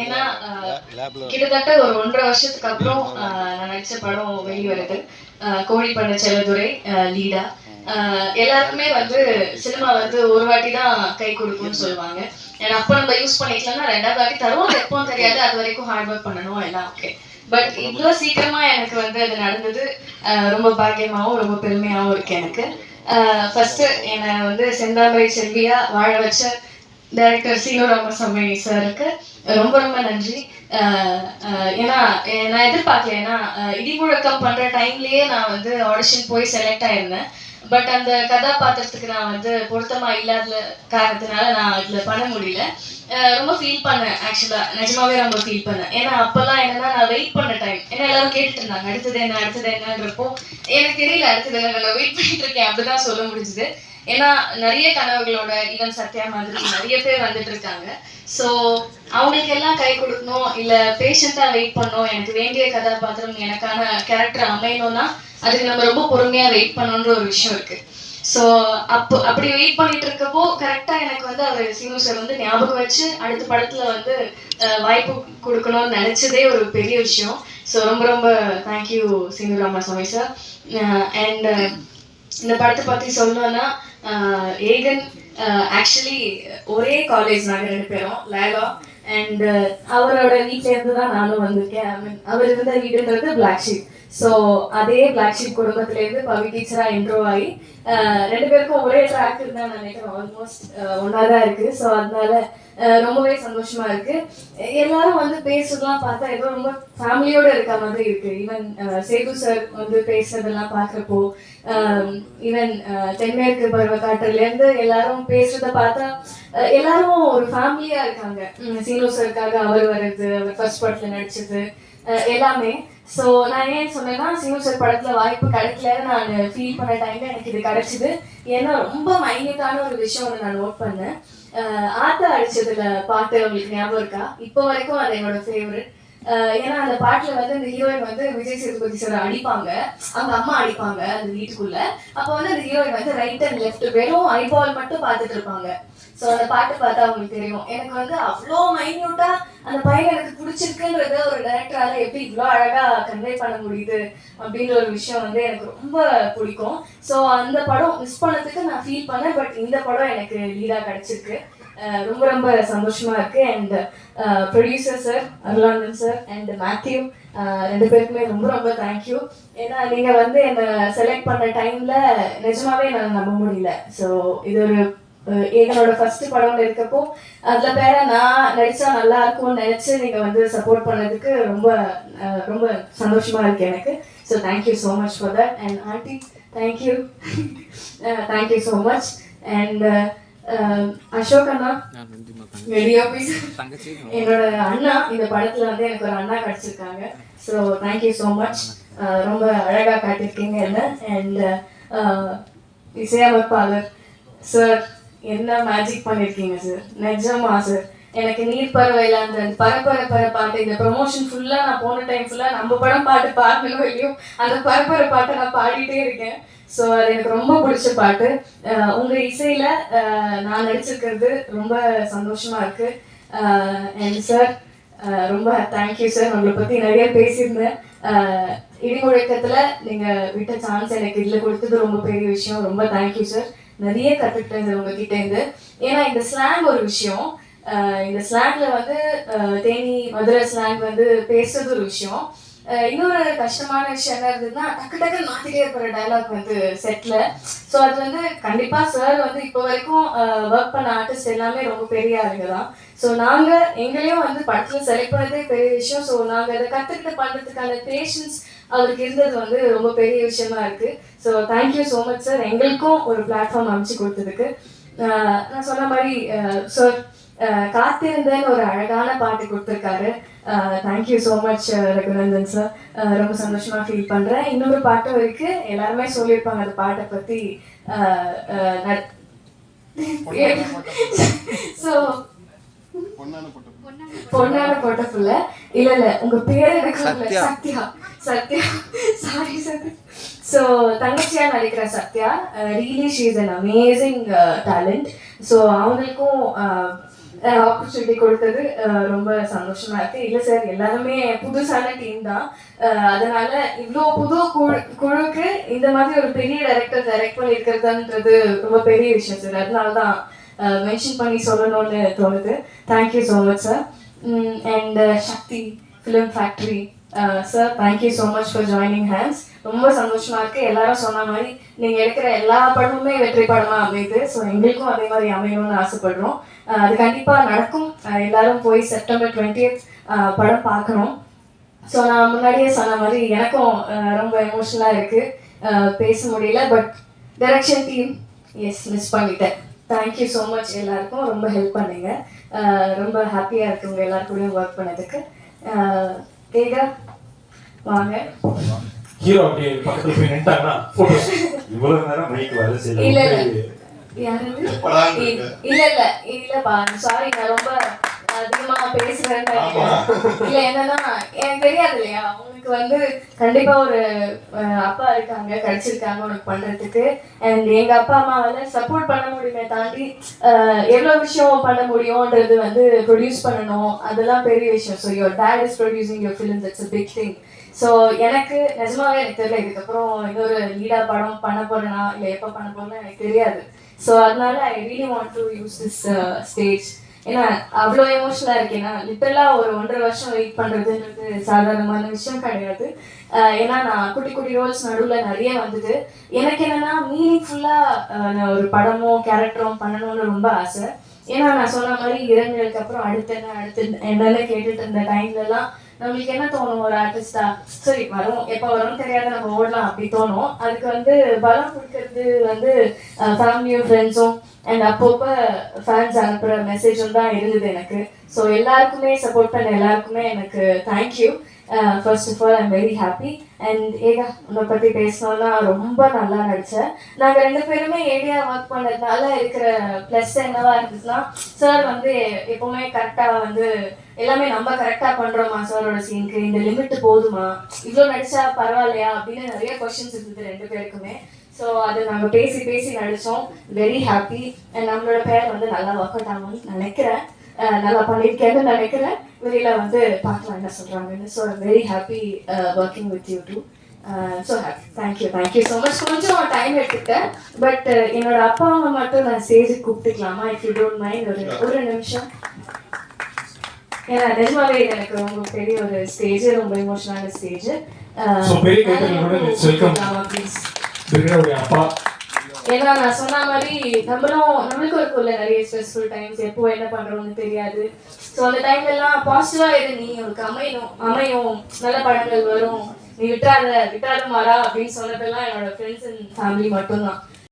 ஏன்னா கிட்டத்தட்ட ஒரு 1.5 வருஷத்துக்கு அப்புறம் நான் நடிச்ச படம் வெளிவருது. கோழி பண்ண செல்லதுரை லீடா. எல்லாருக்குமே வந்து சினிமா வந்து ஒரு வாட்டி தான் கை கொடுக்கும்னு சொல்லுவாங்க. ஏன்னா அப்போ நம்ம யூஸ் பண்ணிக்கலாம்னா 2வது வாட்டி தருவோம். அது எப்பவும் தெரியாது. அது வரைக்கும் ஹார்ட் ஒர்க் பண்ணணும் எல்லாம் ஓகே. பட் இவ்வளோ சீக்கிரமா எனக்கு வந்து அது நடந்தது ரொம்ப பாக்கியமாகவும் ரொம்ப பெருமையாகவும் இருக்கு எனக்கு. ஃபர்ஸ்ட் என்னை வந்து செந்தாமரை செல்வியா வாழ வச்ச டைரக்டர் சீனு ராமசாமி சாருக்கு ரொம்ப ரொம்ப நன்றி. ஏன்னா நான் எதிர்பார்க்கல. ஏன்னா இடிமுழக்கம் பண்ற டைம்லயே நான் வந்து ஆடிஷன் போய் செலக்ட் ஆயிருந்தேன். பட் அந்த கதாபாத்திரத்துக்கு நான் வந்து பொருத்தமா இல்லாத காரணத்தினால நான் இதுல பண்ண முடியல. ரொம்ப ஃபீல் பண்ணேன். ஆக்சுவலா நிஜமாவே ரொம்ப ஃபீல் பண்ணேன். ஏன்னா அப்பெல்லாம் என்னன்னா நான் வெயிட் பண்ண டைம். ஏன்னா எல்லாரும் கேட்டுட்டு இருந்தாங்க அடுத்தது என்னன்றப்போ எனக்கு தெரியல அடுத்தது என்ன, நான் வெயிட் பண்ணிட்டு இருக்கேன் அப்படிதான் சொல்ல முடிஞ்சுது. ஏன்னா நிறைய கனவுகளோட ஈவன் சத்யா மாதிரி நிறைய பேர் வந்துட்டு இருக்காங்க. ஸோ அவங்களுக்கு எல்லாம் கை கொடுக்கணும், இல்லை பேஷண்ட்டாக வெயிட் பண்ணணும். எனக்கு வேண்டிய கதாபாத்திரம் எனக்கான கேரக்டர் அமையணும்னா அதுக்கு நம்ம ரொம்ப பொறுமையாக வெயிட் பண்ணணுன்ற ஒரு விஷயம் இருக்கு. ஸோ அப்படி வெயிட் பண்ணிட்டு இருக்கப்போ கரெக்டாக எனக்கு வந்து அவர் சீனு சார் வந்து ஞாபகம் வச்சு அடுத்த படத்தில் வந்து வாய்ப்பு கொடுக்கணும்னு நினச்சதே ஒரு பெரிய விஷயம். ஸோ ரொம்ப ரொம்ப thank you Seenu Ramasamy sir. And இந்த படத்தை பற்றி சொல்லணும்னா ஏகன் ஆக்சுவலி ஒரே காலேஜ் நாங்கள் 2 பேரும் லேலா. அண்ட் அவரோட வீட்டிலேருந்து தான் நானும் வந்திருக்கேன். ஐ மீன் அவர் இருந்த வீடுன்றது பிளாக் ஷீப். ஸோ அதே பிளாக் ஷீப் குடும்பத்திலேருந்து பவி டீச்சராக இன்ட்ரோ ஆகி 2 பேருக்கும் ஒரே ட்ராக் இருந்தால் நினைக்கிறேன். ஆல்மோஸ்ட் ஒன்றா தான் இருக்குது. ஸோ அதனால ரொம்பவே சந்தோஷமா இருக்கு. எல்லாரும் வந்து பேசுறதெல்லாம் பார்த்தா ஏதோ ரொம்ப ஃபேமிலியோட இருக்க மாதிரி இருக்கு. ஈவன் சேது சார் வந்து பேசுறதெல்லாம் பார்க்குறப்போ, ஈவன் தென்மேற்கு பருவக்காற்றுலேருந்து எல்லாரும் பேசுறத பார்த்தா எல்லாரும் ஒரு ஃபேமிலியா இருக்காங்க. சீனு சாருக்காக அவர் வர்றது, அவர் ஃபர்ஸ்ட் படத்துல நடிச்சது எல்லாமே. ஸோ நான் ஏன் சொன்னேன்னா சீனு சார் படத்துல வாய்ப்பு கிடைக்கலன்னு நான் ஃபீல் பண்ண டைம்ல எனக்கு இது கிடைச்சிது. ஏன்னா ரொம்ப மைன்யூட்டான ஒரு விஷயம் ஒன்று நான் நோட் பண்ணேன். ஆத்தா அடிச்சதுல பாட்டு உங்களுக்கு ஞாபகம் இருக்கா? இப்போ வரைக்கும் அது என்னோட ஃபேவரட். ஏன்னா அந்த பாட்டுல வந்து இந்த ஹீரோயின் வந்து விஜய் சேதுபதி சார் அடிப்பாங்க, அவங்க அம்மா அடிப்பாங்க அந்த வீட்டுக்குள்ள. அப்போ வந்து அந்த ஹீரோயின் வந்து ரைட் அண்ட் லெஃப்ட் வெறும் ஐபால் மட்டும் பார்த்துட்டு இருப்பாங்க. ஸோ அந்த பாட்டு பார்த்தா அவங்களுக்கு தெரியும். எனக்கு வந்து அவ்வளோ மைன்யூட்டா அந்த பையன் எனக்கு பிடிச்சிருக்குன்றத ஒரு டைரக்டரால எப்படி இவ்வளோ அழகா கன்வே பண்ண முடியுது அப்படின்ற ஒரு விஷயம் வந்து எனக்கு ரொம்ப பிடிக்கும். ஸோ அந்த படம் மிஸ் பண்ணதுக்கு நான் ஃபீல் பண்ணேன். பட் இந்த படம் எனக்கு லீடா கிடைச்சிருக்கு. ரொம்ப ரொம்ப சந்தோஷமா இருக்கு. And producer sir Arulanandan sir and Mathew 2 பேருக்குமே ரொம்ப ரொம்ப தேங்க்யூ. ஏன்னா நீங்க வந்து என்னை செலக்ட் பண்ண டைம்ல நிஜமாவே என்னால் நம்ப முடியல. ஸோ இது ஒரு என்னோட ஃபர்ஸ்ட் படம்னு இருக்கப்போ அதுல பேர நான் நடிச்சா நல்லா இருக்கும்னு நினைச்சு நீங்க வந்து சப்போர்ட் பண்ணதுக்கு ரொம்ப ரொம்ப சந்தோஷமா இருக்கு எனக்கு. So thank you so much for that. And aunty thank you thank you so much. And Ashok அண்ணா வீடியோ பீஸ் என்னோட அண்ணா இந்த படத்துல வந்து எனக்கு ஒரு அண்ணா கிடைச்சிருக்காங்க. So thank you so much. ரொம்ப அழகா காட்டியிருக்கீங்க என்ன. அண்ட் இசையமைப்பாளர் சார் என்ன மேஜிக் பண்ணியிருக்கீங்க சார், நிஜமா சார். எனக்கு நீர் பறவையில் அந்த பரப்பர பாட்டு இந்த ப்ரொமோஷன் ஃபுல்லாக நான் போன டைம் ஃபுல்லாக நம்ம படம் பாட்டு பாடணும் இல்லையோ அந்த பரப்பர பாட்டை நான் பாடிட்டே இருக்கேன். ஸோ அது எனக்கு ரொம்ப பிடிச்ச பாட்டு. உங்கள் இசையில் நான் நடிச்சிருக்கிறது ரொம்ப சந்தோஷமாக இருக்குது. அண்ட் சார் ரொம்ப தேங்க்யூ சார். உங்களை பற்றி நிறைய பேசியிருந்தேன். இடிமுழக்கத்தில் நீங்கள் விட்ட சான்ஸ் எனக்கு இதில் கொடுத்தது ரொம்ப பெரிய விஷயம். ரொம்ப தேங்க்யூ சார். நிறைய கற்றுக்கிட்டேன் உங்ககிட்ட இருந்து. ஏன்னா இந்த ஸ்லாங் ஒரு விஷயம். இந்த ஸ்லாங்ல வந்து தேனி மதுரை ஸ்லாங் வந்து பேசுறது ஒரு விஷயம். இன்னொரு கஷ்டமான விஷயம் என்ன இருந்ததுன்னா டக்கு டக்குன்னு மாற்றிட்டே இருக்கிற டைலாக் வந்து செட்டில். ஸோ அது வந்து கண்டிப்பாக சார் வந்து இப்போ வரைக்கும் ஒர்க் பண்ண ஆர்டிஸ்ட் எல்லாமே ரொம்ப பெரிய ஆளுங்க தான். ஸோ நாங்கள் எங்களையும் வந்து படத்தில் செலக்ட் பண்ணதே பெரிய விஷயம். ஸோ நாங்கள் அதை கற்றுக்கிட்டு பண்ணுறதுக்கான பேஷன்ஸ் அவருக்கு இருந்தது வந்து ரொம்ப பெரிய விஷயமா இருக்கு. So thank you so much sir, எங்களுக்கும் ஒரு பிளாட்ஃபார்ம் அமைச்சு கொடுத்ததுக்கு. நான் சொன்ன மாதிரி சார் காத்திருந்தேன்னு ஒரு அழகான பாட்டு கொடுத்துருக்காரு. Thank you so much Raghunandan sir. ரொம்ப சந்தோஷமா ஃபீல் பண்றேன். இன்னொரு பாட்டும் இருக்கு, எல்லாருமே சொல்லியிருப்பாங்க அந்த பாட்டை பத்தி. ஸோ பொண்ணான போட்டப்புல இல்ல உங்க பேரு எனக்கு Sathya Sathya sorry sir. So தங்கச்சியா நடிக்கிற Sathya really she is an amazing talent. So அவங்களுக்கும் ஆப்பர்ச்சுனிட்டி கொடுத்தது ரொம்ப சந்தோஷமா இருக்கு. இல்லை சார், எல்லாருமே புதுசான டீம் தான். அதனால இவ்வளோ புது குழுக்கு இந்த மாதிரி ஒரு பெரிய டைரக்டர் டைரக்ட் பண்ணியிருக்கிறதுன்றது ரொம்ப பெரிய விஷயம் சார். அதனால தான் மென்ஷன் பண்ணி சொல்லணும்னு தோணுது. Thank you so much sir. And Sakthi film factory sir, thank you so much for joining hands. ரொம்ப சந்தோஷமா இருக்கு. எல்லாரும் சொன்ன மாதிரி நீங்க எடுக்கிற எல்லா படமுமே வெற்றி படமா அமையுது. ஸோ எங்களுக்கும் அதே மாதிரி அமையணும்னு ஆசைப்படுறோம். அது கண்டிப்பா நடக்கும். எல்லாரும் போய் September 20th படம் பார்க்கணும். ஸோ நான் முன்னாடியே சொன்ன மாதிரி எனக்கும் ரொம்ப எமோஷனலா இருக்கு. பேச முடியல. பட் டைரக்ஷன் டீம் மிஸ் பண்ணிட்டேன். Thank you so much. எல்லாருக்கும் ரொம்ப ஹெல்ப் பண்ணீங்க. ரொம்ப ஹாப்பியா இருக்கு உங்க எல்லாருக்கூடயும் ஒர்க் பண்ணதுக்கு. ஏகா வாங்க. ஹீரோ அப்படியே பக்கத்துல போய் நின்னுட்டாங்கன்னா போட்டோஸ் இவ்வளவு நேரம் மைக் வேலை செய்யல. இல்ல இல்லப்பா, சாரி, நான் ரொம்ப அதிகமா பேசுறேன். இல்ல, என்னன்னா எனக்கு தெரியாது இல்லையா, அவங்களுக்கு வந்து கண்டிப்பா ஒரு அப்பா இருக்காங்க, கிடைச்சிருக்காங்க உனக்கு பண்றதுக்கு. அண்ட் எங்க அப்பா அம்மாவால சப்போர்ட் பண்ண முடியுமே தாண்டி எவ்வளவு விஷயம் பண்ண முடியும்ன்றது வந்து ப்ரொடியூஸ் பண்ணணும், அதெல்லாம் பெரிய விஷயம். So your dad is producing your film, that's a big thing. So எனக்கு நிஜமாவே எனக்கு தெரியல இதுக்கப்புறம் இன்னொரு லீடா படம் பண்ண போறேனா இல்லை எப்போ பண்ண போறேன்னா எனக்கு தெரியாது. ஸோ அதனால I really want to use this stage. ஏன்னா அவ்வளோ எமோஷனலாக இருக்கேன்னா லிட்டரலாக ஒரு 1.5 வருஷம் வெயிட் பண்ணுறதுன்றது சாதாரணமான விஷயம் கிடையாது. ஏன்னா நான் குட்டி குட்டி ரோல்ஸ் நடுவில் நிறைய வந்தது. எனக்கு என்னன்னா மீனிங்ஃபுல்லாக நான் ஒரு படமோ கேரக்டரோ பண்ணணும்னு ரொம்ப ஆசை. ஏன்னா நான் சொன்ன மாதிரி 2 நாளுக்கு அப்புறம் அடுத்து என்னென்ன கேட்டுட்டு இருந்த டைம்லலாம் நம்மளுக்கு என்ன தோணும், ஒரு ஆர்டிஸ்டா சரி வரும், எப்போ வரும்னு தெரியாத நம்ம ஓடலாம் அப்படி தோணும். அதுக்கு வந்து பலம் கொடுக்கறது வந்து ஃபேமிலியும் ஃப்ரெண்ட்ஸும் அண்ட் அப்பப்போ ஃபேன்ஸ் அனுப்புகிற மெசேஜும் தான் இருந்தது எனக்கு. ஸோ எல்லாருக்குமே சப்போர்ட் பண்ண எல்லாருக்குமே எனக்கு thank you. First of all I'm very happy. And Eka, உன்னை பற்றி பேசணும்னா ரொம்ப நல்லா நடித்தேன். நாங்கள் 2 பேருமே ஏரியா ஒர்க் பண்ணதுனால இருக்கிற ப்ளஸ் என்னவா இருந்துச்சுன்னா, சார் வந்து எப்போவுமே கரெக்டாக வந்து எல்லாமே நம்ம கரெக்டாக பண்ணுறோமா, சாரோட சீனுக்கு இந்த லிமிட் போதுமா, இவ்வளோ நடிச்சா பரவாயில்லையா அப்படின்னு நிறைய கொஷின்ஸ் இருந்தது 2 பேருக்குமே. ஸோ அது நாங்கள் பேசி நடித்தோம். Very happy. அண்ட் நம்மளோட பேர் வந்து நல்லா ஒர்க் அவுட் ஆகும்னு நினைக்கிறேன். நல்லா பண்ணியிருக்கேன்னு நினைக்கிறேன். வெளியில் வந்து பார்க்கலாம் என்ன சொல்கிறாங்கன்னு. So I'm very happy working with you too. So happy. Thank you so much. கொஞ்சம் டைம் எடுத்துக்கிட்டேன். பட் என்னோட அப்பா அம்மா மட்டும் நான் ஸ்டேஜுக்கு கூப்பிட்டுக்கலாமா, இஃப் யூ டோன்ட் மைண்ட்? ஒரு நிமிஷம். ஏன்னா நிஜமாவே எனக்கு ரொம்ப பெரிய ஒரு ஸ்டேஜ், ரொம்ப எமோஷனலான ஸ்டேஜ். ப்ளீஸ். அப்பா ஏன்னா நான் சொன்ன மாதிரி நம்மளுக்கும் இருக்கும்ல நிறைய ஸ்ட்ரெஸ்ஃபுல் டைம்ஸ், எப்போ என்ன பண்றோம்னு தெரியாது. ஸோ அந்த டைம்ல எல்லாம் பாசிட்டிவா எது நீ உனக்கு அமையும் நல்ல படங்கள் வரும், நீ விட்டாத மாறா அப்படின்னு சொன்னதெல்லாம் என்னோட ஃப்ரெண்ட்ஸ் அண்ட் ஃபேமிலி மட்டும்தான்.